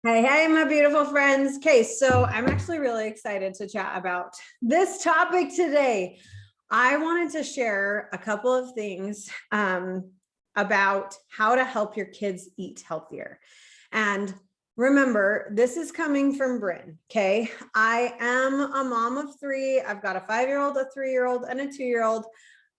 Hey, my beautiful friends. Okay, so I'm actually really excited to chat about this topic today. I wanted to share a couple of things about how to help your kids eat healthier. And remember, this is coming from Bryn. Okay, I am a mom of three. I've got a 5-year-old, a 3-year-old, and a 2-year-old.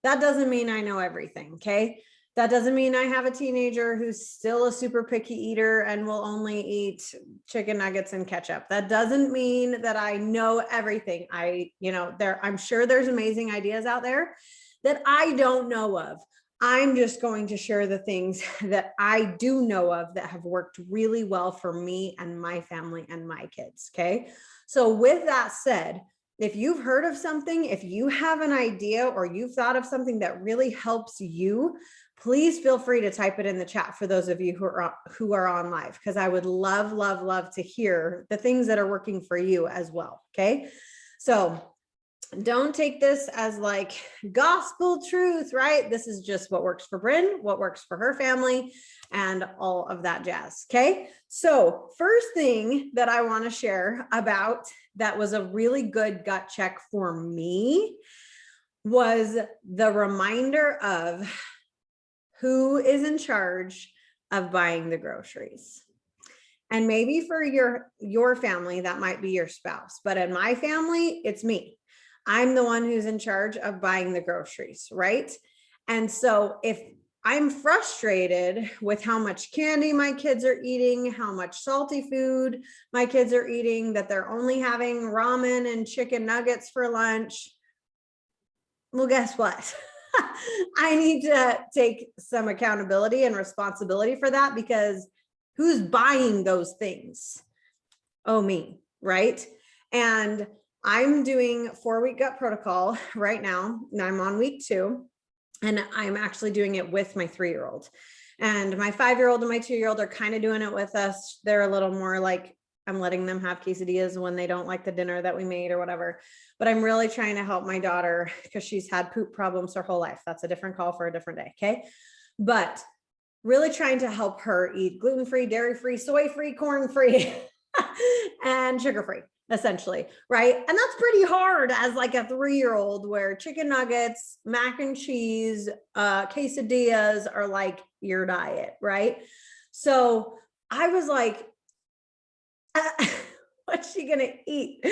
That doesn't mean I know everything. Okay. That doesn't mean I have a teenager who's still a super picky eater and will only eat chicken nuggets and ketchup. That doesn't mean that I know everything. I'm sure there's amazing ideas out there that I don't know of. I'm just going to share the things that I do know of that have worked really well for me and my family and my kids. Okay. So with that said, if you've heard of something, if you have an idea or you've thought of something that really helps you, please feel free to type it in the chat for those of you who are on live, because I would love to hear the things that are working for you as well. Okay. So don't take this as like gospel truth, right? This is just what works for Bryn, what works for her family, and all of that jazz. Okay. So first thing that I want to share about that was a really good gut check for me was the reminder of who is in charge of buying the groceries. And maybe for your family, that might be your spouse, but in my family, it's me. I'm the one who's in charge of buying the groceries, right? And so if I'm frustrated with how much candy my kids are eating, how much salty food my kids are eating, that they're only having ramen and chicken nuggets for lunch, well, guess what? I need to take some accountability and responsibility for that, because who's buying those things? Oh, me, right? And I'm doing 4-week gut protocol right now, and I'm on week 2, and I'm actually doing it with my 3-year-old. And my 5-year-old and my 2-year-old are kind of doing it with us. They're a little more like, I'm letting them have quesadillas when they don't like the dinner that we made or whatever. But I'm really trying to help my daughter because she's had poop problems her whole life. That's a different call for a different day. Okay. But really trying to help her eat gluten-free, dairy-free, soy-free, corn-free, and sugar-free, essentially, right? And that's pretty hard as like a 3-year-old, where chicken nuggets, mac and cheese, quesadillas are like your diet, right? So I was like, what's she gonna eat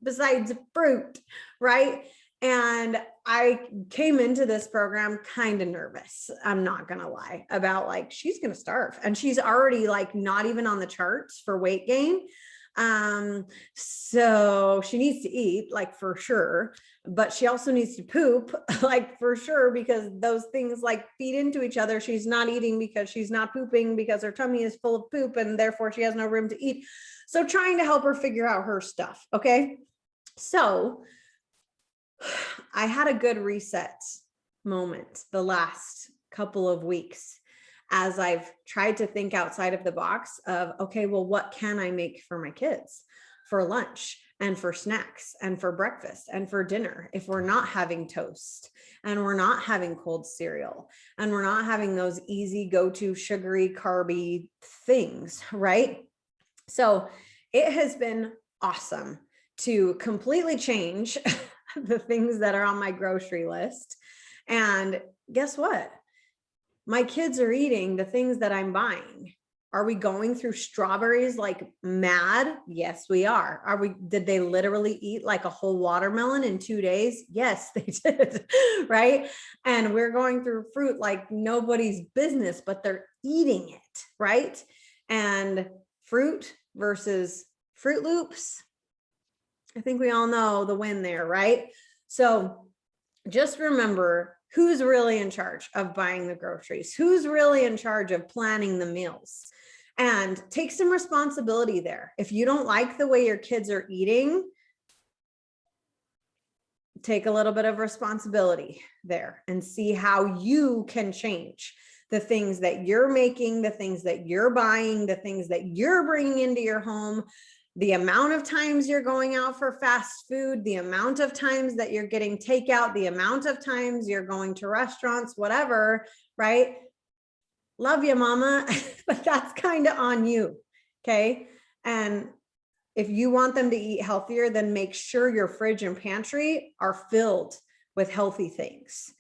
besides fruit, right? And I came into this program kind of nervous, I'm not gonna lie, about like, she's gonna starve, and she's already like not even on the charts for weight gain. So she needs to eat, like, for sure, but she also needs to poop, like, for sure, because those things like feed into each other. She's not eating because she's not pooping, because her tummy is full of poop and therefore she has no room to eat. So trying to help her figure out her stuff. Okay. So I had a good reset moment the last couple of weeks as I've tried to think outside of the box of, okay, well, what can I make for my kids for lunch and for snacks and for breakfast and for dinner if we're not having toast and we're not having cold cereal and we're not having those easy go-to sugary carby things, right? So it has been awesome to completely change the things that are on my grocery list. And guess what? My kids are eating the things that I'm buying. Are we going through strawberries like mad? Yes, we are. Did they literally eat like a whole watermelon in 2 days? Yes, they did. Right. And we're going through fruit like nobody's business, but they're eating it. Right. And fruit versus Fruit Loops, I think we all know the win there, right? So just remember who's really in charge of buying the groceries, who's really in charge of planning the meals, and take some responsibility there. If you don't like the way your kids are eating, take a little bit of responsibility there and see how you can change the things that you're making, the things that you're buying, the things that you're bringing into your home, the amount of times you're going out for fast food, the amount of times that you're getting takeout, the amount of times you're going to restaurants, whatever, right? Love you, mama, but that's kind of on you. Okay. And if you want them to eat healthier, then make sure your fridge and pantry are filled with healthy things,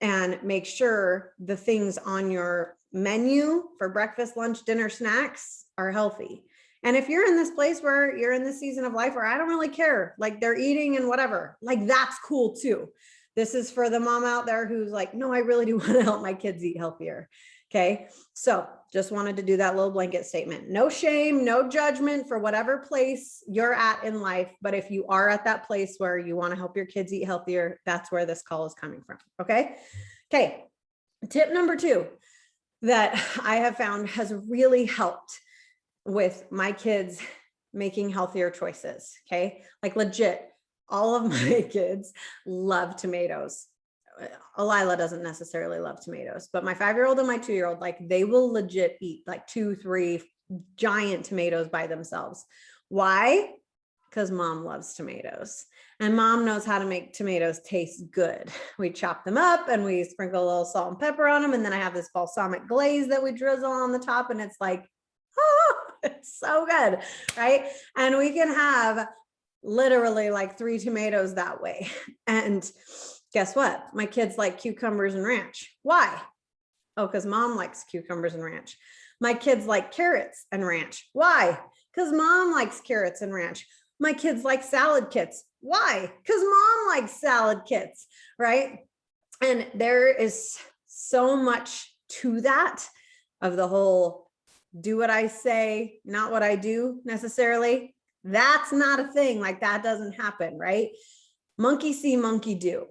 and make sure the things on your menu for breakfast, lunch, dinner, snacks are healthy. And if you're in this place where you're in this season of life where I don't really care, like they're eating and whatever, like that's cool too. This is for the mom out there who's like, no, I really do want to help my kids eat healthier. Okay. So just wanted to do that little blanket statement. No shame, no judgment for whatever place you're at in life. But if you are at that place where you want to help your kids eat healthier, that's where this call is coming from. Okay. Okay. Tip number 2 that I have found has really helped with my kids making healthier choices. Okay. Like legit, all of my kids love tomatoes. Elila doesn't necessarily love tomatoes, but my 5-year-old and my 2-year-old, like they will legit eat like 2-3 giant tomatoes by themselves. Why? Because mom loves tomatoes and mom knows how to make tomatoes taste good. We chop them up and we sprinkle a little salt and pepper on them. And then I have this balsamic glaze that we drizzle on the top, and it's like, oh, it's so good, right? And we can have literally like 3 tomatoes that way. And guess what? My kids like cucumbers and ranch. Why? Oh, because mom likes cucumbers and ranch. My kids like carrots and ranch. Why? Because mom likes carrots and ranch. My kids like salad kits. Why? Because mom likes salad kits, right? And there is so much to that, of the whole do what I say, not what I do necessarily. That's not a thing. Like that doesn't happen, right? Monkey see, monkey do.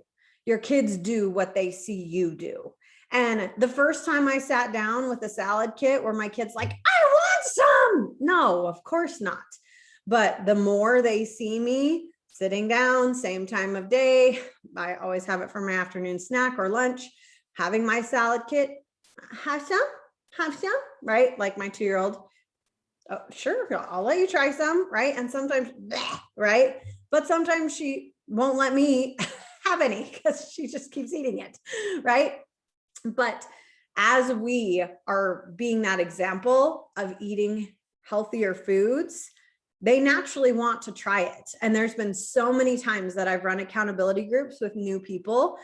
Your kids do what they see you do. And the first time I sat down with a salad kit where my kids like, I want some. No, of course not. But the more they see me sitting down, same time of day, I always have it for my afternoon snack or lunch, having my salad kit, have some, right? Like my 2-year-old, oh, sure, I'll let you try some, right? And sometimes, right? But sometimes she won't let me have any because she just keeps eating it, right? But as we are being that example of eating healthier foods, they naturally want to try it. And there's been so many times that I've run accountability groups with new people,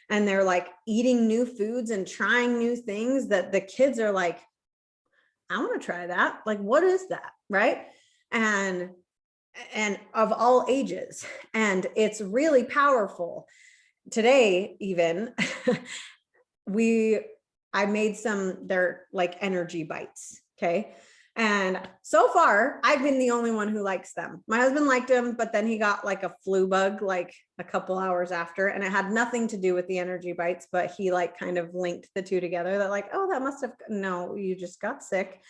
and they're like eating new foods and trying new things that the kids are like, I want to try that. Like, what is that? Right. And of all ages. And it's really powerful. Today, even I made they're like energy bites. Okay. And so far I've been the only one who likes them. My husband liked them, but then he got like a flu bug, like a couple hours after, and it had nothing to do with the energy bites, but he like kind of linked the two together, that like, oh, that must have, no, you just got sick.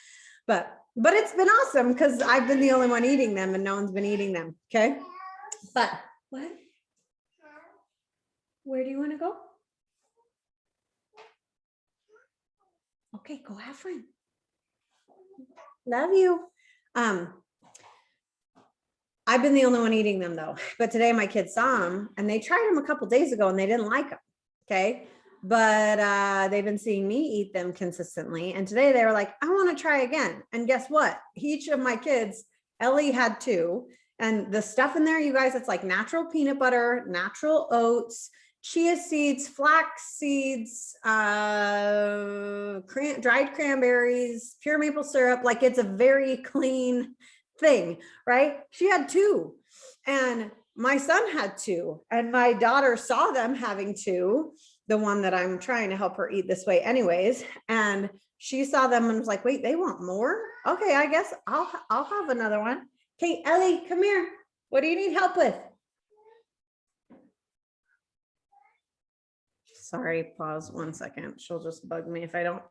But it's been awesome because I've been the only one eating them and no one's been eating them. Okay. But what? Where do you want to go? Okay, go have fun. Love you. I've been the only one eating them though. But today my kids saw them and they tried them a couple days ago and they didn't like them. Okay. But they've been seeing me eat them consistently. And today they were like, I want to try again. And guess what? Each of my kids, Ellie had 2. And the stuff in there, you guys, it's like natural peanut butter, natural oats, chia seeds, flax seeds, dried cranberries, pure maple syrup. Like it's a very clean thing, right? She had 2 and my son had 2 and my daughter saw them having 2, the one that I'm trying to help her eat this way anyways. And she saw them and was like, wait, they want more? Okay, I guess I'll have another one. Okay, Ellie, come here. What do you need help with? Sorry, pause 1 second. She'll just bug me if I don't.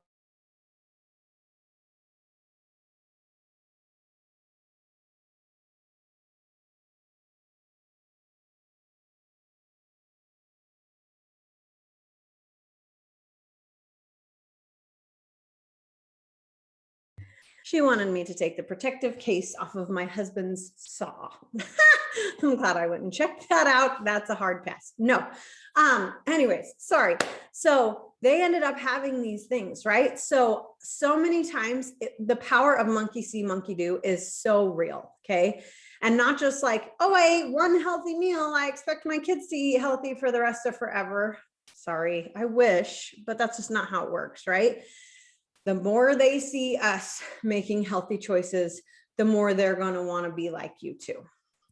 She wanted me to take the protective case off of my husband's saw. I'm glad I went and checked that out. That's a hard pass. No. Anyways, sorry. So they ended up having these things, right? So many times the power of monkey see, monkey do is so real. Okay. And not just like, oh, I ate one healthy meal, I expect my kids to eat healthy for the rest of forever. Sorry, I wish, but that's just not how it works, right? The more they see us making healthy choices, the more they're going to want to be like you too.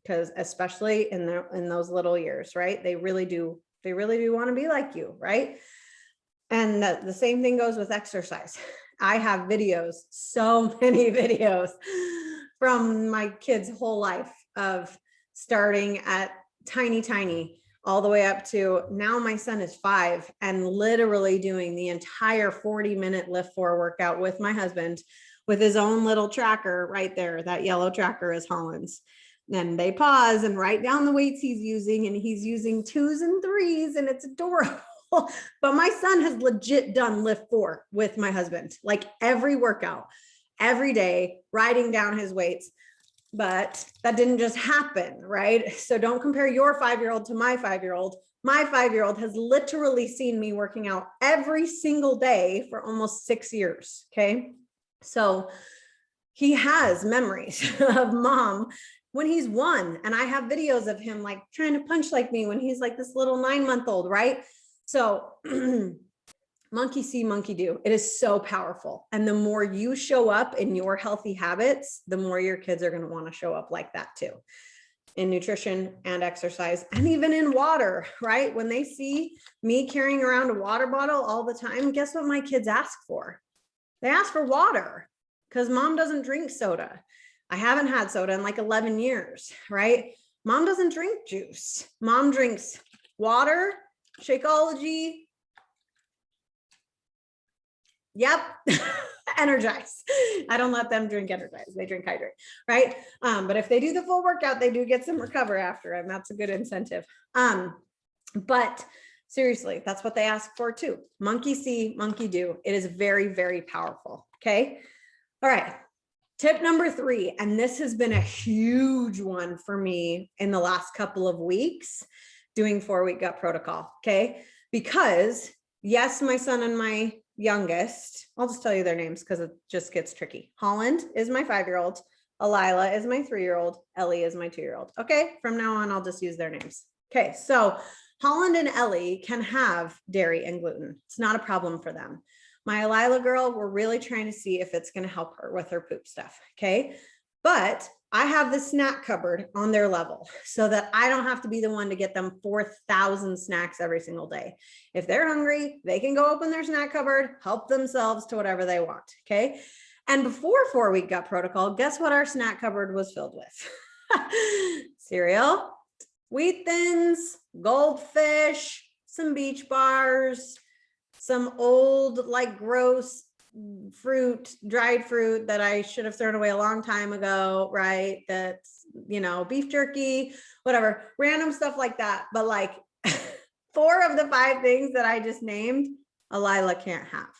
Because especially in those little years, right? They really do want to be like you, right? And the same thing goes with exercise. I have videos, so many videos from my kids' whole life of starting at tiny, all the way up to now my son is 5 and literally doing the entire 40-minute lift 4 workout with my husband with his own little tracker right there. That yellow tracker is Holland's. And they pause and write down the weights he's using, and he's using 2s and 3s, and it's adorable. But my son has legit done lift 4 with my husband, like every workout, every day, writing down his weights. But that didn't just happen, right? So don't compare your 5-year-old to my 5-year-old. My 5-year-old has literally seen me working out every single day for almost 6 years, okay? So he has memories of mom when he's 1, and I have videos of him like trying to punch like me when he's like this little 9-month-old, right? So monkey see, monkey do. It is so powerful. And the more you show up in your healthy habits, the more your kids are going to want to show up like that too, in nutrition and exercise, and even in water, right? When they see me carrying around a water bottle all the time, guess what my kids ask for? They ask for water because mom doesn't drink soda. I haven't had soda in like 11 years, right? Mom doesn't drink juice. Mom drinks water, Shakeology. Yep. Energize. I don't let them drink Energize. They drink Hydrate, right? But if they do the full workout, they do get some recover after, and that's a good incentive. But seriously, that's what they ask for too. Monkey see, monkey do. It is very, very powerful. Okay. All right. Tip number 3, and this has been a huge one for me in the last couple of weeks, doing 4-week gut protocol. Okay. Because yes, my son and my youngest, I'll just tell you their names because it just gets tricky. Holland is my 5-year-old. Alila is my 3-year-old. Ellie is my 2-year-old. Okay. From now on, I'll just use their names. Okay. So Holland and Ellie can have dairy and gluten. It's not a problem for them. My Alila girl, we're really trying to see if it's going to help her with her poop stuff. Okay. But I have the snack cupboard on their level so that I don't have to be the one to get them 4,000 snacks every single day. If they're hungry, they can go open their snack cupboard, help themselves to whatever they want. Okay. And before 4-week gut protocol, guess what our snack cupboard was filled with? Cereal, Wheat Thins, Goldfish, some beach bars, some old, like gross fruit, dried fruit that I should have thrown away a long time ago, right? That's, beef jerky, whatever, random stuff like that. But like 4 of the 5 things that I just named, Alila can't have.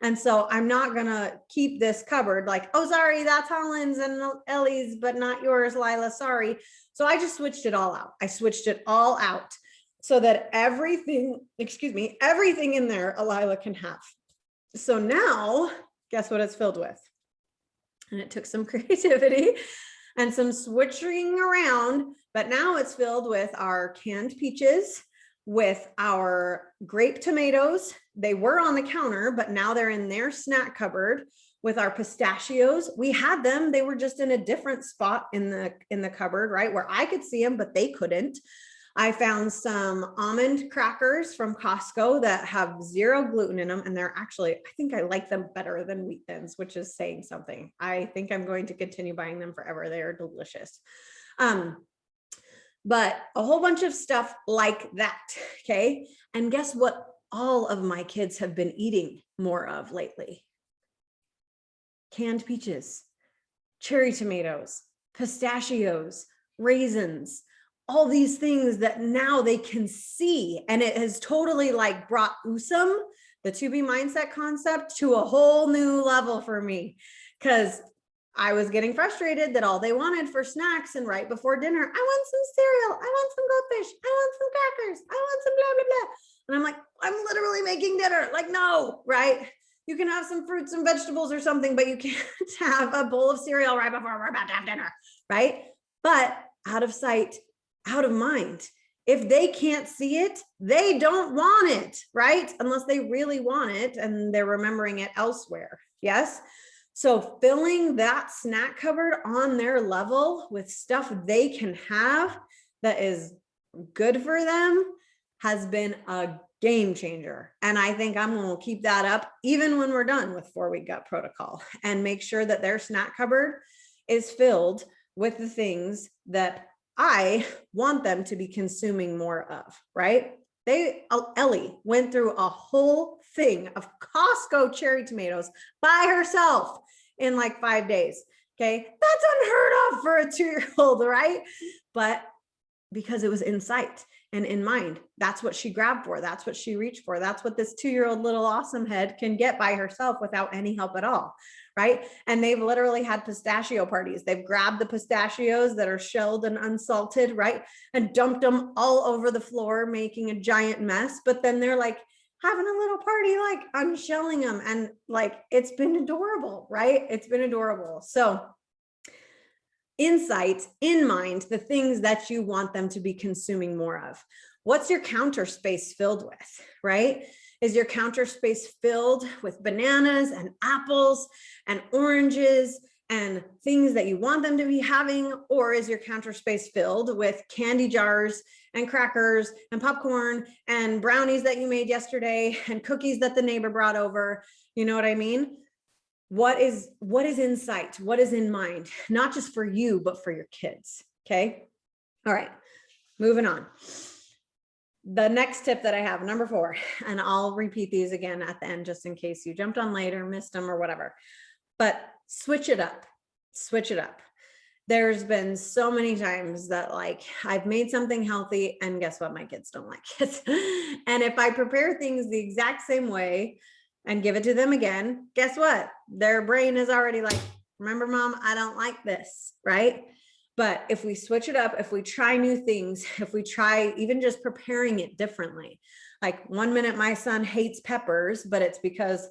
And so I'm not going to keep this cupboard like, oh, sorry, that's Holland's and Ellie's, but not yours, Lila, sorry. So I just switched it all out. I switched it all out so that everything in there, Alila can have. So now, guess what it's filled with? And it took some creativity and some switching around, but now it's filled with our canned peaches, with our grape tomatoes. They were on the counter, but now they're in their snack cupboard, with our pistachios. We had them, they were just in a different spot in the cupboard, right? Where I could see them, but they couldn't. I found some almond crackers from Costco that have 0 gluten in them. And they're actually, I think I like them better than Wheat Thins, which is saying something. I think I'm going to continue buying them forever. They are delicious. But a whole bunch of stuff like that. Okay. And guess what all of my kids have been eating more of lately? Canned peaches, cherry tomatoes, pistachios, raisins, all these things that now they can see. And it has totally like brought USM, the to be mindset concept, to a whole new level for me. Because I was getting frustrated that all they wanted for snacks and right before dinner, I want some cereal, I want some goldfish, I want some crackers, I want some blah, blah, blah. And I'm like, I'm literally making dinner. Like, no, right? You can have some fruits and vegetables or something, but you can't have a bowl of cereal right before we're about to have dinner, right? But out of sight, out of mind. If they can't see it, they don't want it, right? Unless they really want it and they're remembering it elsewhere. Yes. So filling that snack cupboard on their level with stuff they can have that is good for them has been a game changer. And I think I'm going to keep that up even when we're done with 4-week gut protocol, and make sure that their snack cupboard is filled with the things that I want them to be consuming more of, right? Ellie went through a whole thing of Costco cherry tomatoes by herself in like 5 days. Okay. That's unheard of for a 2-year-old, right? But because it was in sight and in mind, that's what she grabbed for. That's what she reached for. That's what this 2-year-old little awesome head can get by herself without any help at all. Right. And they've literally had pistachio parties. They've grabbed the pistachios that are shelled and unsalted, right, and dumped them all over the floor, making a giant mess. But then they're like having a little party, like unshelling them. And like, it's been adorable, right? It's been adorable. So insight, in mind, the things that you want them to be consuming more of. What's your counter space filled with, right? Is your counter space filled with bananas and apples and oranges and things that you want them to be having? Or is your counter space filled with candy jars and crackers and popcorn and brownies that you made yesterday and cookies that the neighbor brought over? You know what I mean? What is in sight? What is in mind? Not just for you, but for your kids. Okay. All right. Moving on. The next tip that I have, number 4, and I'll repeat these again at the end, just in case you jumped on late or missed them or whatever, but switch it up, switch it up. There's been so many times that like I've made something healthy and guess what? My kids don't like it. And if I prepare things the exact same way and give it to them again, guess what? Their brain is already like, remember, mom, I don't like this, right? But if we switch it up, if we try new things, if we try even just preparing it differently, like one minute my son hates peppers, but it's because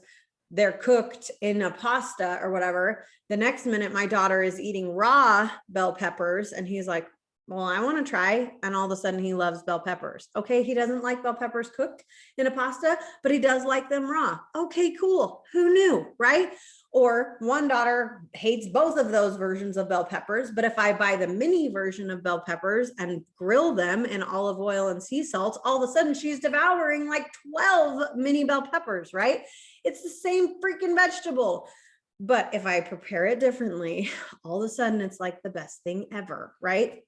they're cooked in a pasta or whatever. The next minute my daughter is eating raw bell peppers and he's like, well, I want to try. And all of a sudden he loves bell peppers. Okay. He doesn't like bell peppers cooked in a pasta, but he does like them raw. Okay, cool. Who knew? Right? Or one daughter hates both of those versions of bell peppers. But if I buy the mini version of bell peppers and grill them in olive oil and sea salt, all of a sudden she's devouring like 12 mini bell peppers, right? It's the same freaking vegetable. But if I prepare it differently, all of a sudden it's like the best thing ever, right?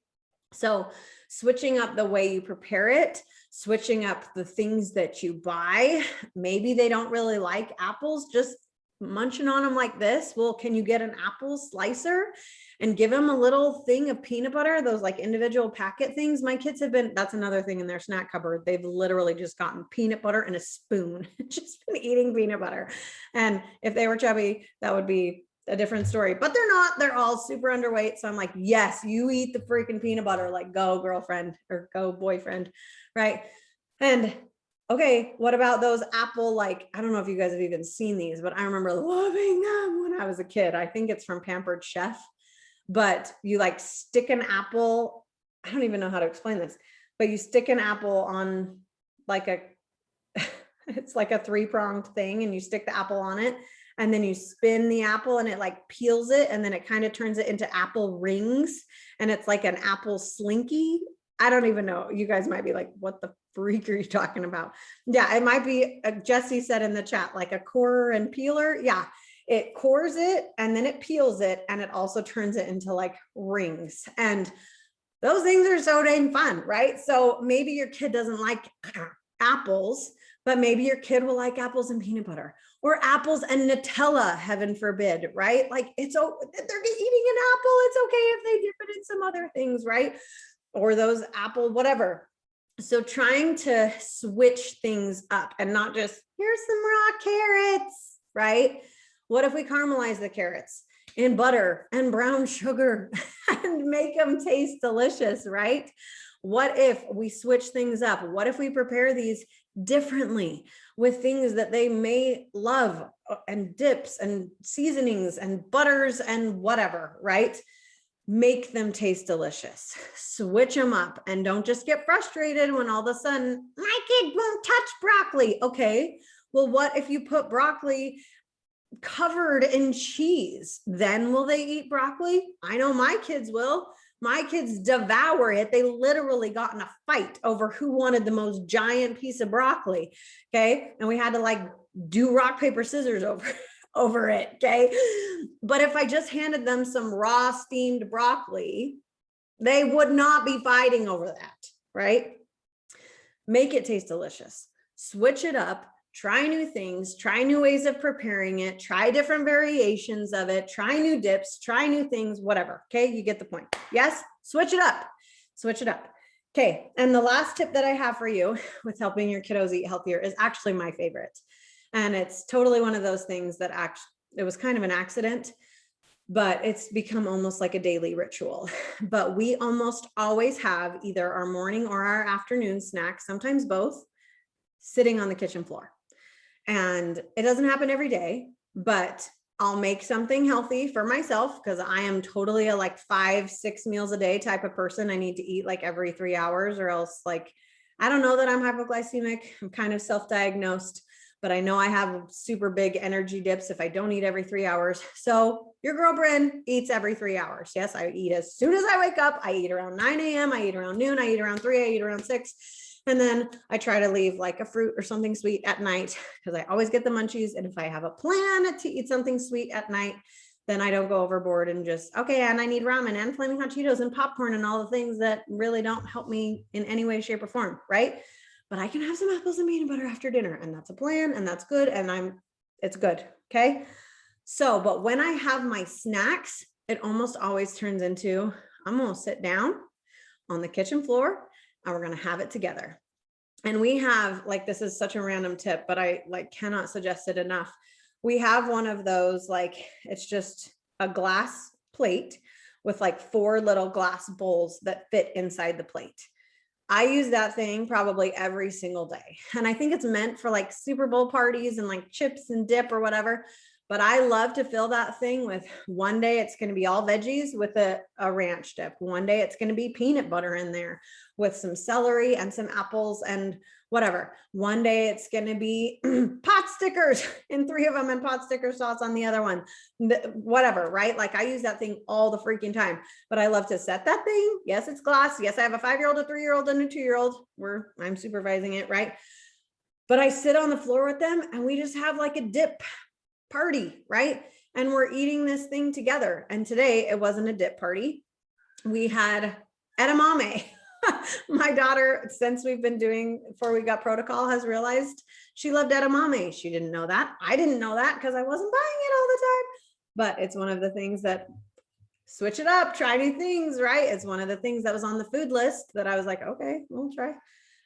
So switching up the way you prepare it, switching up the things that you buy. Maybe they don't really like apples, just munching on them like this. Well, can you get an apple slicer and give them a little thing of peanut butter, those like individual packet things? My kids have been, that's another thing in their snack cupboard. They've literally just gotten peanut butter and a spoon, just been eating peanut butter. And if they were chubby, that would be a different story, but they're not, they're all super underweight. So I'm like, yes, you eat the freaking peanut butter, like go girlfriend or go boyfriend. Right. And okay, what about those apple, like, I don't know if you guys have even seen these, but I remember loving them when I was a kid. I think it's from Pampered Chef, but you like stick an apple. I don't even know how to explain this, but you stick an apple on like it's like a 3-pronged thing and you stick the apple on it. And then you spin the apple and it like peels it. And then it kind of turns it into apple rings. And it's like an apple slinky. I don't even know. You guys might be like, what the freak are you talking about? Yeah, it might be, Jesse said in the chat, like a corer and peeler. Yeah, it cores it and then it peels it. And it also turns it into like rings. And those things are so dang fun, right? So maybe your kid doesn't like apples, but maybe your kid will like apples and peanut butter or apples and Nutella, heaven forbid, right? Like they're eating an apple. It's okay if they dip it in some other things, right? Or those apple, whatever. So trying to switch things up and not just, here's some raw carrots, right? What if we caramelize the carrots? in butter and brown sugar and make them taste delicious, right? What if we switch things up? What if we prepare these differently with things that they may love, and dips and seasonings and butters and whatever, right? Make them taste delicious. Switch them up, and don't just get frustrated when all of a sudden my kid won't touch broccoli. Okay, well, what if you put broccoli covered in cheese? Then will they eat broccoli? I know my kids will. My kids devour it. They literally got in a fight over who wanted the most giant piece of broccoli. Okay. And we had to like do rock, paper, scissors over it. Okay. But if I just handed them some raw steamed broccoli, they would not be fighting over that, right? Make it taste delicious. Switch it up. Try new things, try new ways of preparing it, try different variations of it, try new dips, try new things, whatever. Okay, you get the point. Yes, switch it up, switch it up. Okay, and the last tip that I have for you with helping your kiddos eat healthier is actually my favorite. And it's totally one of those things that it was kind of an accident, but it's become almost like a daily ritual. But we almost always have either our morning or our afternoon snacks, sometimes both, sitting on the kitchen floor. And it doesn't happen every day, but I'll make something healthy for myself because I am totally a like 5-6 meals a day type of person. I need to eat like every 3 hours, or else like, I don't know that I'm hypoglycemic. I'm kind of self-diagnosed, but I know I have super big energy dips if I don't eat every 3 hours. So your girl Bryn eats every 3 hours. Yes, I eat as soon as I wake up. I eat around 9 a.m. I eat around noon. I eat around 3. I eat around 6. And then I try to leave like a fruit or something sweet at night because I always get the munchies. And if I have a plan to eat something sweet at night, then I don't go overboard and just, okay, and I need ramen and flaming hot Cheetos and popcorn and all the things that really don't help me in any way, shape, or form, right? But I can have some apples and peanut butter after dinner, and that's a plan, and that's good, and it's good, okay? So, but when I have my snacks, it almost always turns into, I'm gonna sit down on the kitchen floor and we're going to have it together. And we have, like, this is such a random tip, but I like cannot suggest it enough. We have one of those, like, it's just a glass plate with like 4 little glass bowls that fit inside the plate. I use that thing probably every single day. And I think it's meant for like Super Bowl parties and like chips and dip or whatever. But I love to fill that thing with, one day it's going to be all veggies with a ranch dip. One day it's going to be peanut butter in there with some celery and some apples and whatever. One day it's going to be pot stickers and 3 of them and pot sticker sauce on the other one, whatever, right? Like, I use that thing all the freaking time, but I love to set that thing. Yes, it's glass. Yes, I have a 5-year-old, a 3-year-old, and a 2-year-old where I'm supervising it, right? But I sit on the floor with them and we just have like a dip party, right? And we're eating this thing together. And today it wasn't a dip party. We had edamame. My daughter, since we've been doing Before We Got Protocol, has realized she loved edamame. She didn't know that. I didn't know that because I wasn't buying it all the time. But it's one of the things that, switch it up, try new things, right? It's one of the things that was on the food list that I was like, okay, we'll try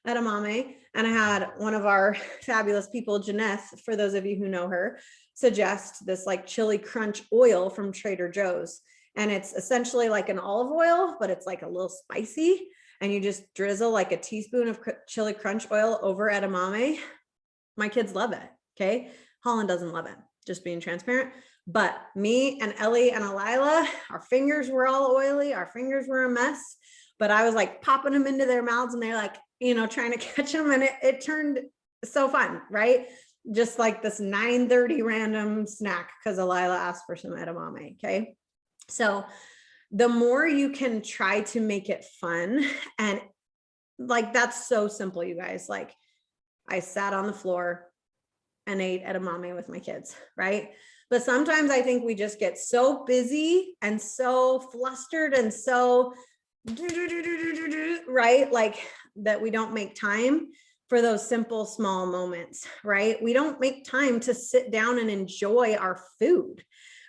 edamame. And I had one of our fabulous people, Janeth, for those of you who know her, suggest this like chili crunch oil from Trader Joe's. And it's essentially like an olive oil, but it's like a little spicy. And you just drizzle like a teaspoon of chili crunch oil over edamame. My kids love it. Okay. Holland doesn't love it, just being transparent. But me and Ellie and Alila, our fingers were all oily. Our fingers were a mess. But I was like popping them into their mouths and they're like, you know, trying to catch them. And it turned so fun, right? Just like this 9:30 random snack because Alila asked for some edamame. Okay. So the more you can try to make it fun, and like, that's so simple, you guys. Like, I sat on the floor and ate edamame with my kids, right? But sometimes I think we just get so busy and so flustered and so right, like, that we don't make time for those simple small moments, right? We don't make time to sit down and enjoy our food,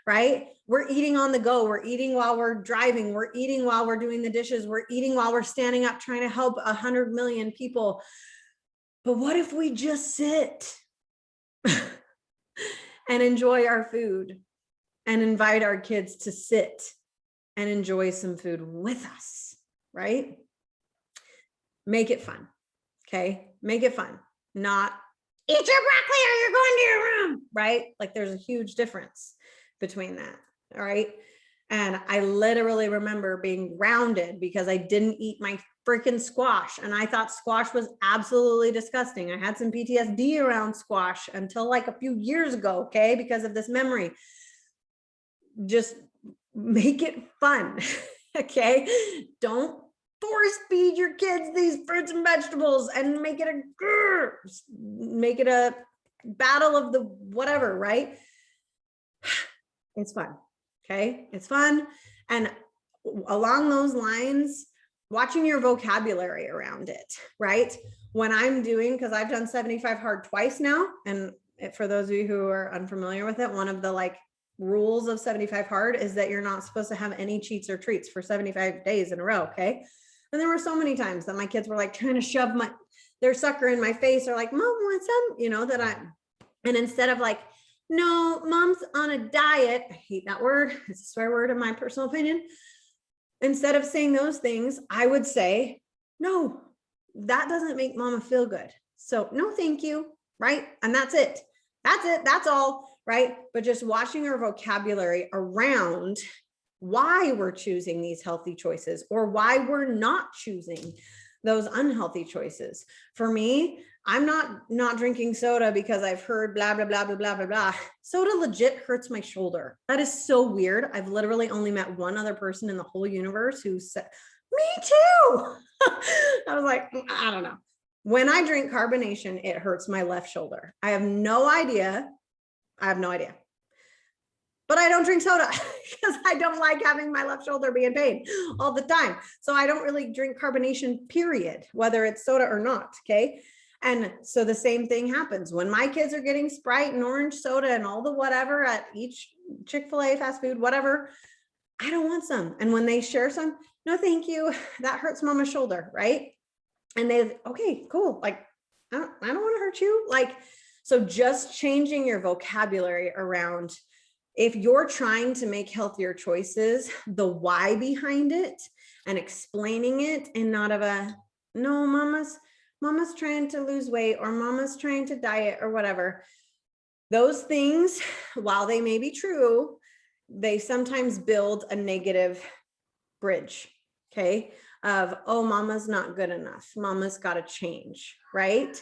right? We're eating on the go. We're eating while we're driving. We're eating while we're doing the dishes. We're eating while we're standing up trying to help 100 million people. But what if we just sit and enjoy our food and invite our kids to sit and enjoy some food with us, right? Make it fun. Okay. Make it fun. Not eat your broccoli or you're going to your room, right? Like there's a huge difference between that. All right. And I literally remember being grounded because I didn't eat my freaking squash. And I thought squash was absolutely disgusting. I had some PTSD around squash until like a few years ago. Okay. Because of this memory. Just make it fun. Okay. Don't force feed your kids these fruits and vegetables and make it a battle of the whatever, right? It's fun. Okay. It's fun. And along those lines, watching your vocabulary around it, right? When I'm doing, because I've done 75 hard twice now. And for those of you who are unfamiliar with it, one of the like rules of 75 hard is that you're not supposed to have any cheats or treats for 75 days in a row. Okay. And there were so many times that my kids were like trying to shove their sucker in my face or like, Mom, want some, and instead of like, no, Mom's on a diet. I hate that word. It's a swear word in my personal opinion. Instead of saying those things, I would say, no, that doesn't make Mama feel good. So no, thank you. Right. And that's it. That's it. That's all. Right. But just watching our vocabulary around why we're choosing these healthy choices or why we're not choosing those unhealthy choices. For me, I'm not drinking soda because I've heard blah, blah, blah, blah, blah, blah, blah. Soda legit hurts my shoulder. That is so weird. I've literally only met one other person in the whole universe who said, me too. I was like, I don't know. When I drink carbonation, it hurts my left shoulder. I have no idea. But I don't drink soda because I don't like having my left shoulder be in pain all the time. So I don't really drink carbonation, period, whether it's soda or not. Okay. And so the same thing happens when my kids are getting Sprite and orange soda and all the whatever at each Chick-fil-A, fast food, whatever. I don't want some. And when they share some, no, thank you. That hurts Mama's shoulder. Right. And okay, cool. Like, I don't want to hurt you. Like, so just changing your vocabulary around, if you're trying to make healthier choices, the why behind it and explaining it and not of a, no, mama's trying to lose weight or mama's trying to diet or whatever. Those things, while they may be true, they sometimes build a negative bridge. Okay. Of, oh, mama's not good enough. Mama's got to change. Right.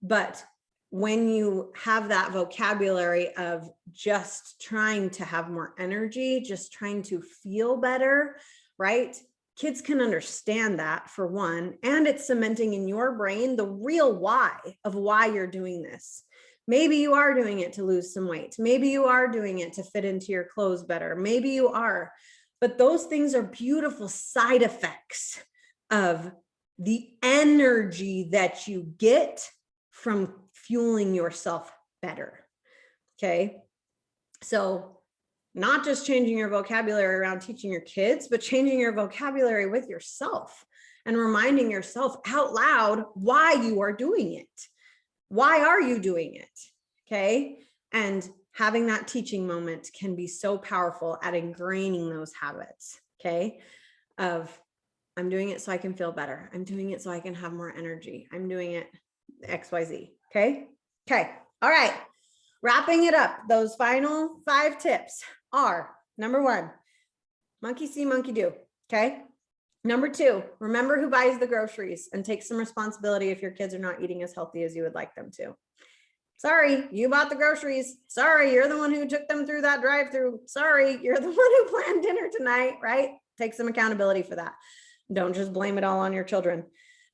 But when you have that vocabulary of just trying to have more energy, just trying to feel better, right? Kids can understand that for one, and it's cementing in your brain the real why of why you're doing this. Maybe you are doing it to lose some weight. Maybe you are doing it to fit into your clothes better. Maybe you are, but those things are beautiful side effects of the energy that you get from fueling yourself better. Okay. So not just changing your vocabulary around teaching your kids, but changing your vocabulary with yourself and reminding yourself out loud why you are doing it. Why are you doing it? Okay. And having that teaching moment can be so powerful at ingraining those habits. Okay. Of, I'm doing it so I can feel better. I'm doing it so I can have more energy. I'm doing it XYZ. Okay. Okay. All right. Wrapping it up. Those final 5 tips are: number 1, monkey see, monkey do. Okay. Number 2, remember who buys the groceries and take some responsibility if your kids are not eating as healthy as you would like them to. Sorry, you bought the groceries. Sorry, you're the one who took them through that drive-through. Sorry, you're the one who planned dinner tonight, right? Take some accountability for that. Don't just blame it all on your children.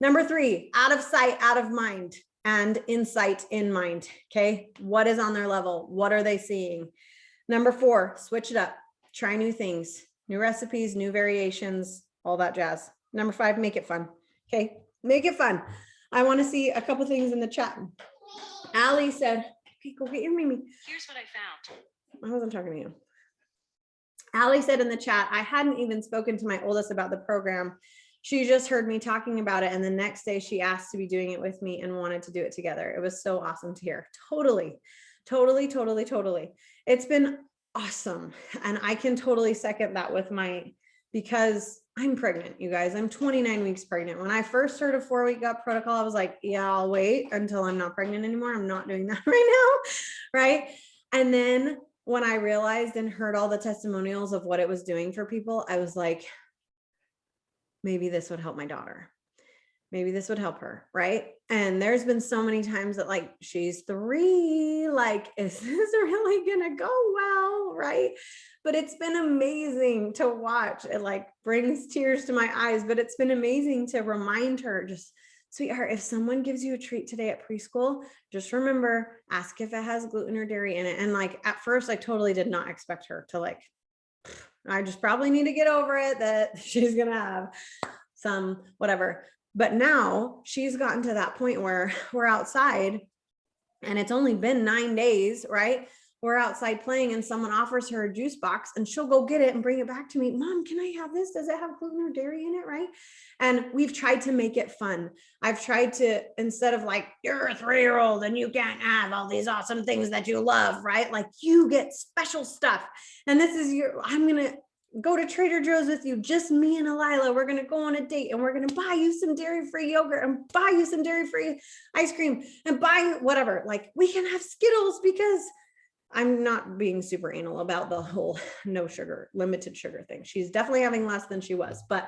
Number 3, out of sight, out of mind, and insight in mind. Okay. What is on their level? What are they seeing? Number 4, switch it up. Try new things, new recipes, new variations, all that jazz. Number 5, make it fun. Okay. Make it fun. I want to see a couple things in the chat. Allie said, okay, go get your Mimi. Here's what I found. I wasn't talking to you. Allie said in the chat, I hadn't even spoken to my oldest about the program. She just heard me talking about it. And the next day she asked to be doing it with me and wanted to do it together. It was so awesome to hear. Totally. It's been awesome. And I can totally second that with because I'm pregnant, you guys. I'm 29 weeks pregnant. When I first heard of 4-week gut protocol, I was like, yeah, I'll wait until I'm not pregnant anymore. I'm not doing that right now. Right. And then when I realized and heard all the testimonials of what it was doing for people, I was like, maybe this would help my daughter. Maybe this would help her. Right. And there's been so many times that like, she's 3, like, is this really going to go well? Right. But it's been amazing to watch. It like brings tears to my eyes, but it's been amazing to remind her, just, sweetheart, if someone gives you a treat today at preschool, just remember, ask if it has gluten or dairy in it. And like, at first I totally did not expect her to like, I just probably need to get over it that she's going to have some whatever. But now she's gotten to that point where we're outside and it's only been 9 days, right? We're outside playing and someone offers her a juice box and she'll go get it and bring it back to me. Mom, can I have this? Does it have gluten or dairy in it? Right. And we've tried to make it fun. I've tried to, instead of like, you're a 3-year-old and you can't have all these awesome things that you love, right? Like you get special stuff. And this is I'm going to go to Trader Joe's with you, just me and Elila. We're going to go on a date and we're going to buy you some dairy-free yogurt and buy you some dairy-free ice cream and buy whatever. Like we can have Skittles, because I'm not being super anal about the whole no sugar, limited sugar thing. She's definitely having less than she was, but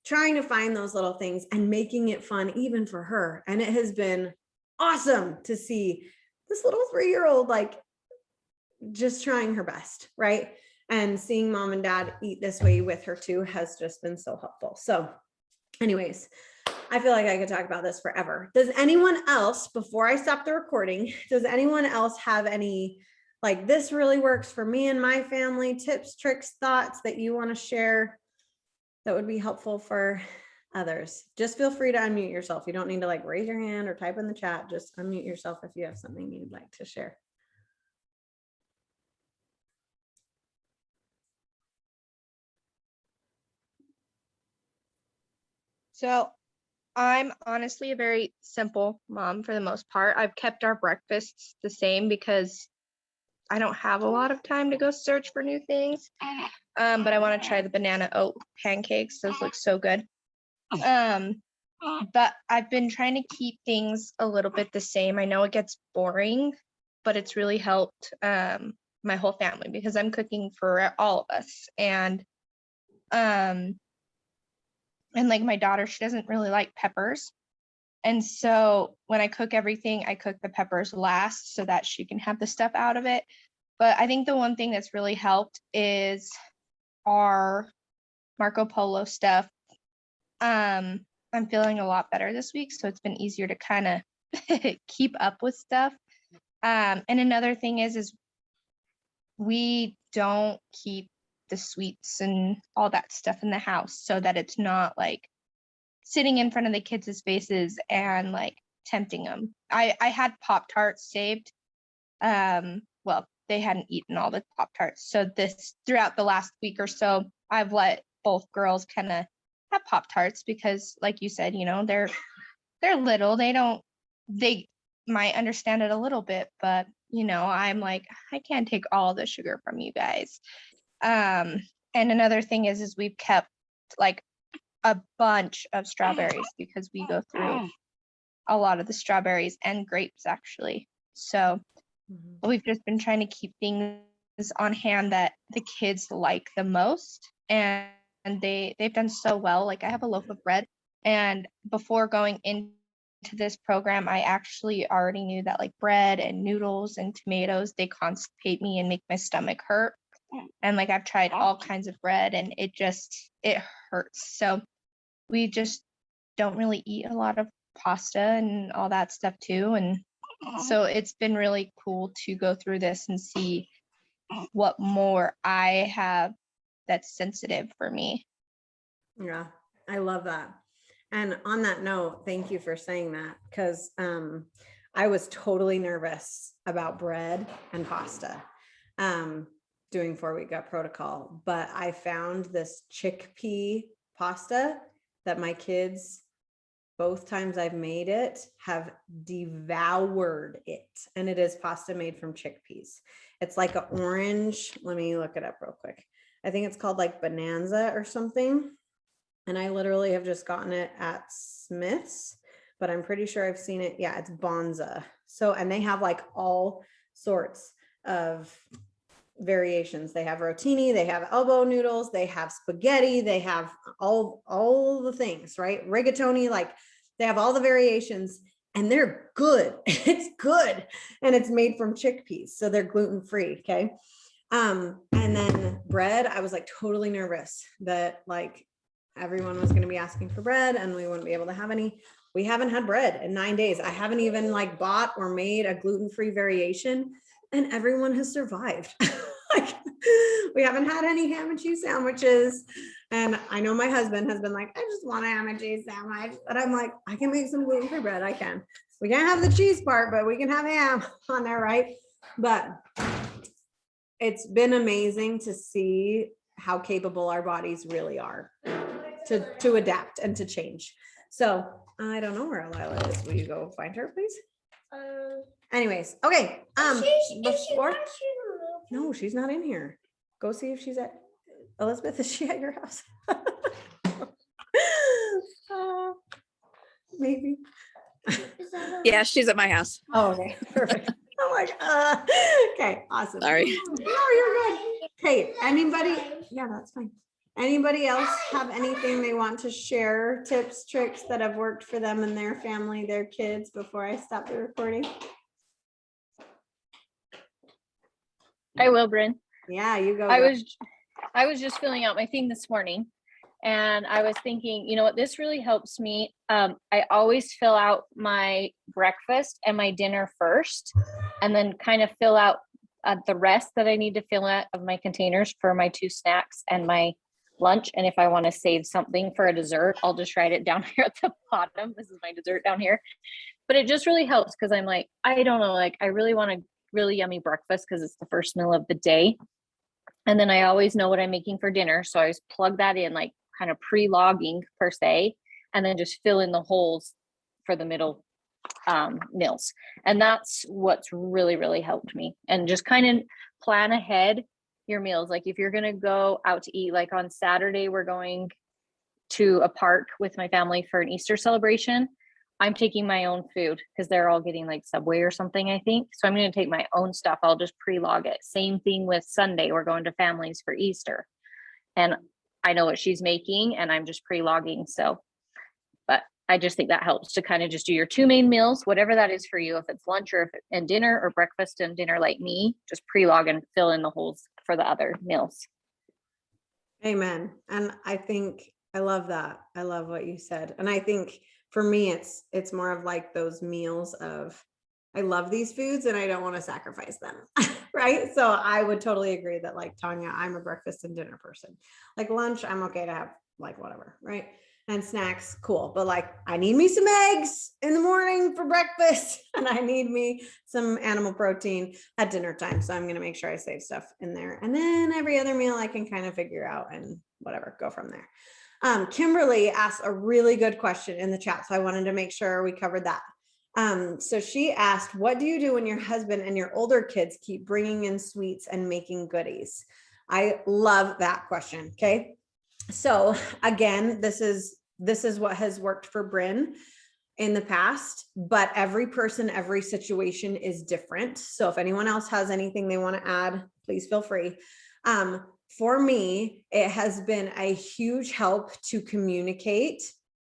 trying to find those little things and making it fun even for her. And it has been awesome to see this little 3-year-old, like just trying her best, right? And seeing mom and dad eat this way with her too has just been so helpful. So anyways, I feel like I could talk about this forever. Does anyone else, before I stop the recording, does anyone else have any, like, this really works for me and my family, tips, tricks, thoughts that you want to share that would be helpful for others? Just feel free to unmute yourself. You don't need to like raise your hand or type in the chat. Just unmute yourself if you have something you'd like to share. So I'm honestly a very simple mom for the most part. I've kept our breakfasts the same because I don't have a lot of time to go search for new things. But I want to try the banana oat pancakes. Those look so good. But I've been trying to keep things a little bit the same. I know it gets boring, but it's really helped my whole family because I'm cooking for all of us. And like my daughter, she doesn't really like peppers. And so when I cook everything, I cook the peppers last so that she can have the stuff out of it. But I think the one thing that's really helped is our Marco Polo stuff. I'm feeling a lot better this week, so it's been easier to kind of keep up with stuff. And another thing is we don't keep the sweets and all that stuff in the house so that it's not like sitting in front of the kids' faces and like tempting them. I had Pop-Tarts saved. Well, they hadn't eaten all the Pop-Tarts. So throughout the last week or so, I've let both girls kind of have Pop-Tarts because like you said, they're little. They might understand it a little bit, but I'm like, I can't take all the sugar from you guys. And another thing is we've kept like a bunch of strawberries because we go through a lot of the strawberries and grapes actually. So we've just been trying to keep things on hand that the kids like the most, and they've done so well. Like I have a loaf of bread, and before going into this program, I actually already knew that like bread and noodles and tomatoes, they constipate me and make my stomach hurt. And like I've tried all kinds of bread and it hurts. So we just don't really eat a lot of pasta and all that stuff too. And so it's been really cool to go through this and see what more I have that's sensitive for me. Yeah, I love that. And on that note, thank you for saying that, because I was totally nervous about bread and pasta doing 4-week gut protocol, but I found this chickpea pasta that my kids both times I've made it, have devoured it. And it is pasta made from chickpeas. It's like an orange. Let me look it up real quick. I think it's called like Bonanza or something. And I literally have just gotten it at Smith's, but I'm pretty sure I've seen it. Yeah, it's Bonza. So, and they have like all sorts of variations. They have rotini, they have elbow noodles, they have spaghetti, they have all the things, right? Rigatoni, like they have all the variations and they're good. It's good. And it's made from chickpeas. So they're gluten-free. Okay. And then bread, I was like totally nervous that like everyone was going to be asking for bread and we wouldn't be able to have any. We haven't had bread in 9 days. I haven't even like bought or made a gluten-free variation and everyone has survived. Like we haven't had any ham and cheese sandwiches. And I know my husband has been like, I just want a ham and cheese sandwich. But I'm like, I can make some gluten-free bread. I can. We can't have the cheese part, but we can have ham on there, right? But it's been amazing to see how capable our bodies really are to adapt and to change. So I don't know where Lila is. Will you go find her, please? Anyways, okay. No, she's not in here. Go see if she's at Elizabeth. Is she at your house? Maybe. Yeah, she's at my house. Oh, okay, perfect. I'm like, okay, awesome. Sorry. No, you're good. Hey, anybody? Yeah, that's fine. Anybody else have anything they want to share, tips, tricks that have worked for them and their family, their kids, before I stop the recording? I will, Bryn. Yeah, you go. I was just filling out my thing this morning and I was thinking, you know what, this really helps me. I always fill out my breakfast and my dinner first, and then kind of fill out the rest that I need to fill out of my containers for my 2 snacks and my lunch. And if I want to save something for a dessert, I'll just write it down here at the bottom. This is my dessert down here. But it just really helps because I'm like, I don't know, like I really want a really yummy breakfast because it's the first meal of the day. And then I always know what I'm making for dinner. So I always plug that in, like kind of pre-logging per se, and then just fill in the holes for the middle meals. And that's what's really, really helped me. And just kind of plan ahead your meals. Like if you're going to go out to eat, like on Saturday, we're going to a park with my family for an Easter celebration. I'm taking my own food because they're all getting like Subway or something, I think. So I'm going to take my own stuff. I'll just pre-log it. Same thing with Sunday. We're going to families for Easter. And I know what she's making and I'm just pre-logging. So, but I just think that helps to kind of just do your 2 main meals, whatever that is for you. If it's lunch or and dinner, or breakfast and dinner like me, just pre-log and fill in the holes for the other meals. Amen. And I think I love that. I love what you said. And I think for me, it's more of like those meals of, I love these foods and I don't want to sacrifice them. Right. So I would totally agree that like Tanya, I'm a breakfast and dinner person. Like lunch, I'm okay to have like whatever. Right. And snacks, cool. But like, I need me some eggs in the morning for breakfast and I need me some animal protein at dinner time. So I'm going to make sure I save stuff in there. And then every other meal I can kind of figure out and whatever, go from there. Kimberly asked a really good question in the chat. So I wanted to make sure we covered that. So she asked, what do you do when your husband and your older kids keep bringing in sweets and making goodies? I love that question. Okay. So again, this is what has worked for Bryn in the past, but every person, every situation is different. So if anyone else has anything they want to add, please feel free. For me, it has been a huge help to communicate.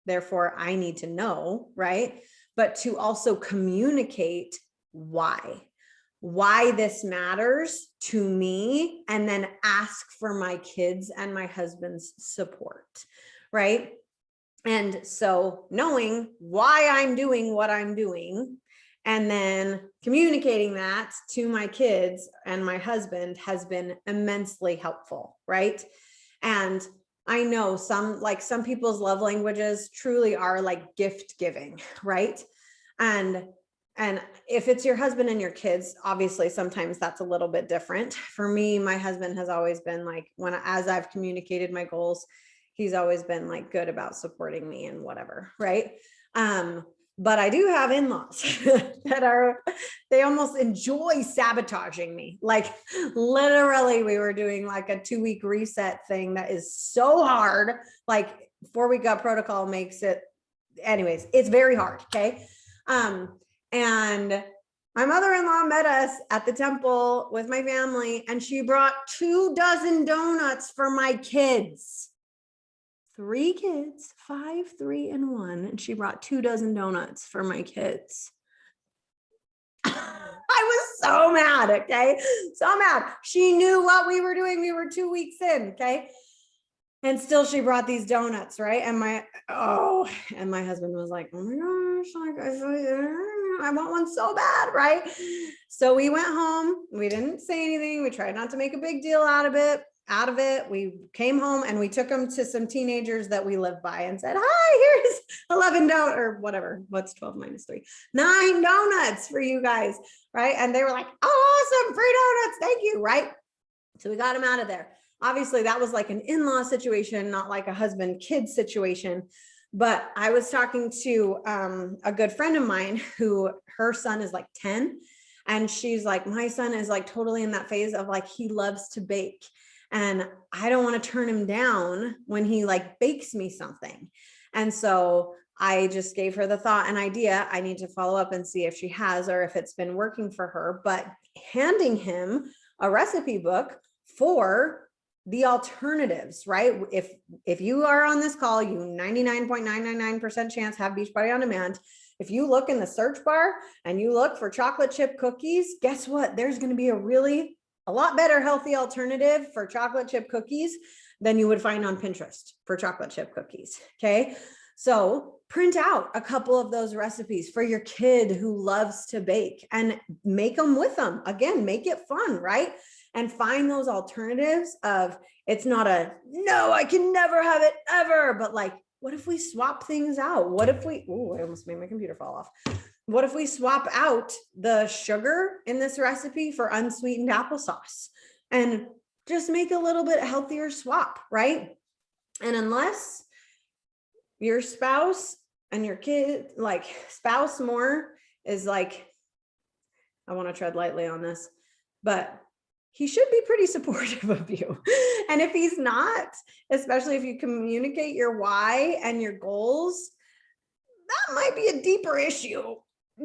Therefore, I need to know, right? But to also communicate why this matters to me, and then ask for my kids and my husband's support, right? And so knowing why I'm doing what I'm doing, and then communicating that to my kids and my husband has been immensely helpful, right? And I know some people's love languages truly are like gift giving, right? And if it's your husband and your kids, obviously sometimes that's a little bit different. For me, my husband has always been like, as I've communicated my goals, he's always been like good about supporting me and whatever, right? But I do have in-laws that they almost enjoy sabotaging me. Like literally we were doing like a 2-week reset thing that is so hard. Like 4-week gut protocol makes it, anyways, it's very hard. Okay. And my mother-in-law met us at the temple with my family, and she brought 24 donuts for my kids. 3 kids, 5, 3, and 1. And she brought 24 donuts for my kids. I was so mad. Okay. So mad. She knew what we were doing. We were 2 weeks in. Okay. And still she brought these donuts. Right. And my husband was like, oh my gosh, like I want one so bad. Right. So we went home. We didn't say anything. We tried not to make a big deal out of it. We came home and we took them to some teenagers that we live by and said, hi, here's 11 donuts or whatever. What's 12 minus 3? 9 donuts for you guys. Right. And they were like, oh, awesome, free donuts. Thank you. Right. So we got them out of there. Obviously that was like an in-law situation, not like a husband-kid situation. But I was talking to a good friend of mine who her son is like 10. And she's like, my son is like totally in that phase of like, he loves to bake. And I don't want to turn him down when he like bakes me something. And so I just gave her the thought and idea. I need to follow up and see if she has, or if it's been working for her, but handing him a recipe book for the alternatives, right? If you are on this call, you 99.999% chance have Beachbody On Demand. If you look in the search bar and you look for chocolate chip cookies, guess what? There's going to be a lot better healthy alternative for chocolate chip cookies than you would find on Pinterest for chocolate chip cookies. Okay. So print out a couple of those recipes for your kid who loves to bake and make them with them. Again, make it fun, right? And find those alternatives of, it's not a, no, I can never have it ever, but like, what if we swap things out? What if I almost made my computer fall off. What if we swap out the sugar in this recipe for unsweetened applesauce and just make a little bit healthier swap, right? And unless your spouse and your kid, like spouse more is like, I want to tread lightly on this, but he should be pretty supportive of you. And if he's not, especially if you communicate your why and your goals, that might be a deeper issue.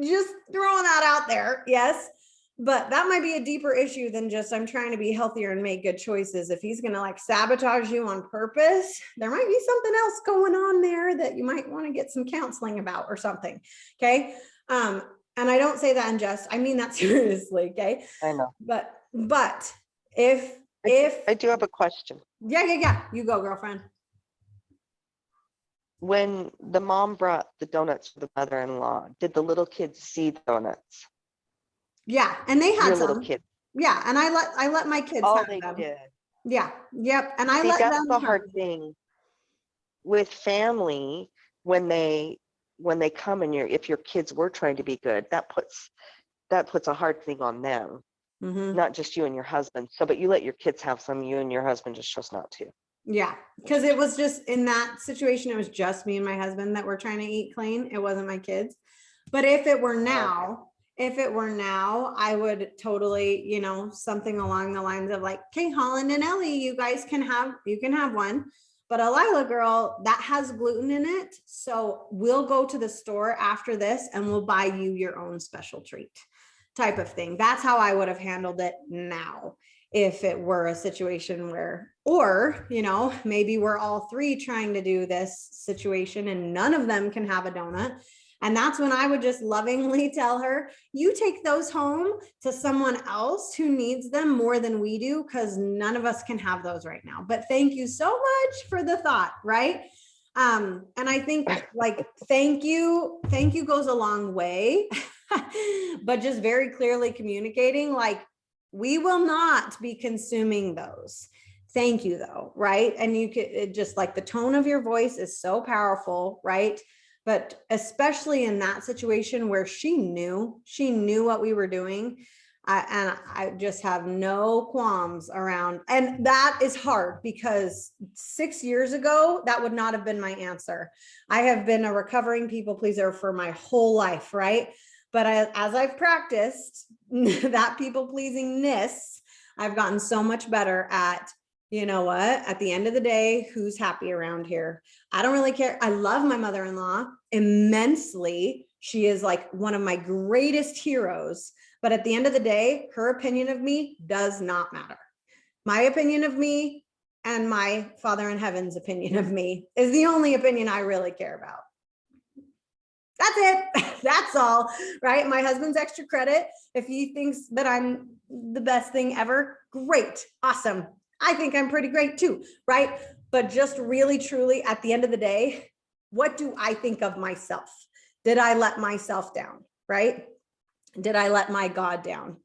Just throwing that out there. Yes. But that might be a deeper issue than just, I'm trying to be healthier and make good choices. If he's going to like sabotage you on purpose, there might be something else going on there that you might want to get some counseling about or something. Okay. And I don't say that in jest, I mean that seriously. Okay. I know. But if I do have a question. Yeah. You go, girlfriend. When the mom brought the donuts to the mother-in-law, did the little kids see the donuts? Yeah, and they had Your some. little kids. Yeah, and I let my kids Oh, have they them. did. Yeah, yep. And I See, let that's them the have hard them. thing with family when they come and if your kids were trying to be good, that puts a hard thing on them, not just you and your husband. So, but you let your kids have some, you and your husband just chose not to. Yeah, because it was just in that situation, it was just me and my husband that were trying to eat clean. It wasn't my kids. But if it were now, I would totally, something along the lines of like, okay, Holland and Ellie, you can have one. But a Lila girl, that has gluten in it. So we'll go to the store after this and we'll buy you your own special treat type of thing. That's how I would have handled it now. If it were a situation where, or, maybe we're all 3 trying to do this situation and none of them can have a donut. And that's when I would just lovingly tell her, you take those home to someone else who needs them more than we do, because none of us can have those right now. But thank you so much for the thought, right? And I think like, thank you goes a long way, but just very clearly communicating, like, we will not be consuming those. Thank you though, right? And you could just like the tone of your voice is so powerful, right? But especially in that situation where she knew what we were doing, And I just have no qualms around, and that is hard because 6 years ago, that would not have been my answer. I have been a recovering people pleaser for my whole life, right? But as I've practiced that people pleasingness, I've gotten so much better at, you know what, at the end of the day, who's happy around here? I don't really care. I love my mother-in-law immensely. She is like one of my greatest heroes. But at the end of the day, her opinion of me does not matter. My opinion of me and my Father in Heaven's opinion of me is the only opinion I really care about. That's it. That's all, right? My husband's extra credit. If he thinks that I'm the best thing ever, great, awesome. I think I'm pretty great too, right? But just really, truly, at the end of the day, what do I think of myself? Did I let myself down, right? Did I let my God down?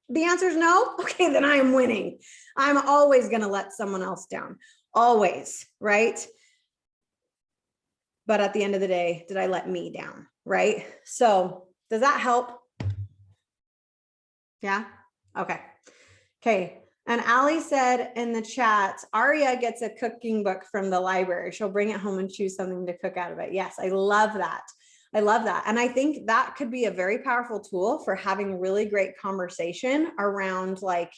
The answer is no. Okay, then I am winning. I'm always going to let someone else down. Always, right? But at the end of the day, did I let me down, right? So does that help? Yeah? Okay. Okay. And Ali said in the chat, Aria gets a cooking book from the library. She'll bring it home and choose something to cook out of it. Yes, I love that. I love that. And I think that could be a very powerful tool for having really great conversation around like,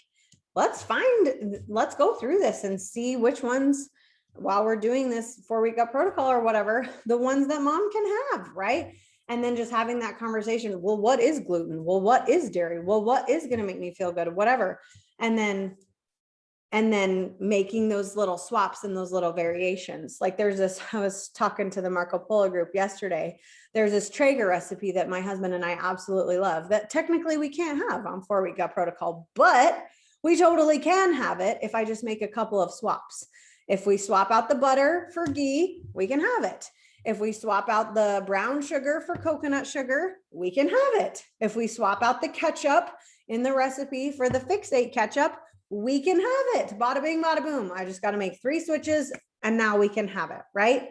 let's go through this and see which ones, while we're doing this 4-week gut protocol or whatever, the ones that mom can have, right? And then just having that conversation. Well, what is gluten? Well, what is dairy? Well, what is going to make me feel good? Whatever. And then making those little swaps and those little variations. Like there's this, I was talking to the Marco Polo group yesterday. There's this Traeger recipe that my husband and I absolutely love that technically we can't have on 4-week gut protocol, but we totally can have it if I just make a couple of swaps. If we swap out the butter for ghee, we can have it. If we swap out the brown sugar for coconut sugar, we can have it. If we swap out the ketchup in the recipe for the Fix8 ketchup, we can have it. Bada bing, bada boom. I just got to make 3 switches and now we can have it, right?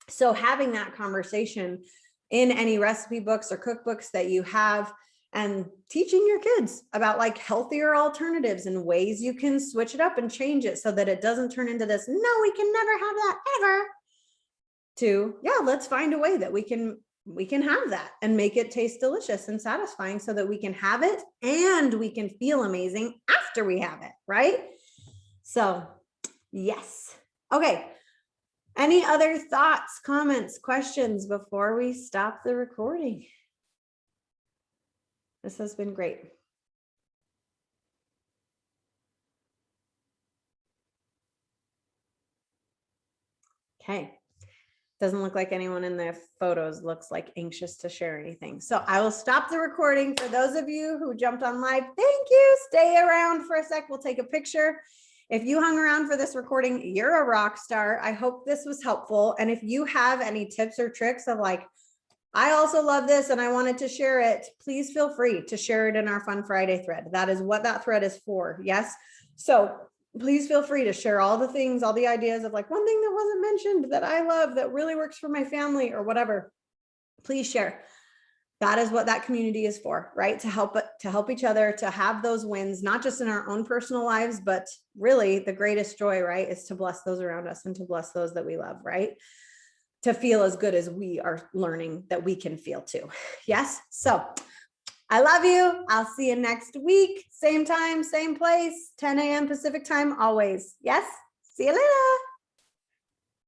So having that conversation in any recipe books or cookbooks that you have and teaching your kids about like healthier alternatives and ways you can switch it up and change it so that it doesn't turn into this, no, we can never have that ever, to, yeah, let's find a way that we can have that and make it taste delicious and satisfying so that we can have it and we can feel amazing after we have it, right? So yes. Okay. Any other thoughts, comments, questions before we stop the recording? This has been great. Okay. Doesn't look like anyone in the photos looks like anxious to share anything. So I will stop the recording. For those of you who jumped on live, thank you. Stay around for a sec. We'll take a picture. If you hung around for this recording, you're a rock star. I hope this was helpful. And if you have any tips or tricks of like, I also love this and I wanted to share it, please feel free to share it in our Fun Friday thread. That is what that thread is for. Yes. So please feel free to share all the things, all the ideas of like one thing that wasn't mentioned that I love that really works for my family or whatever. Please share. That is what that community is for, right? To help each other, to have those wins, not just in our own personal lives, but really the greatest joy, right? Is to bless those around us and to bless those that we love, right? To feel as good as we are learning that we can feel too. Yes. So I love you. I'll see you next week. Same time, same place, 10 a.m. Pacific time, always. Yes. See you later.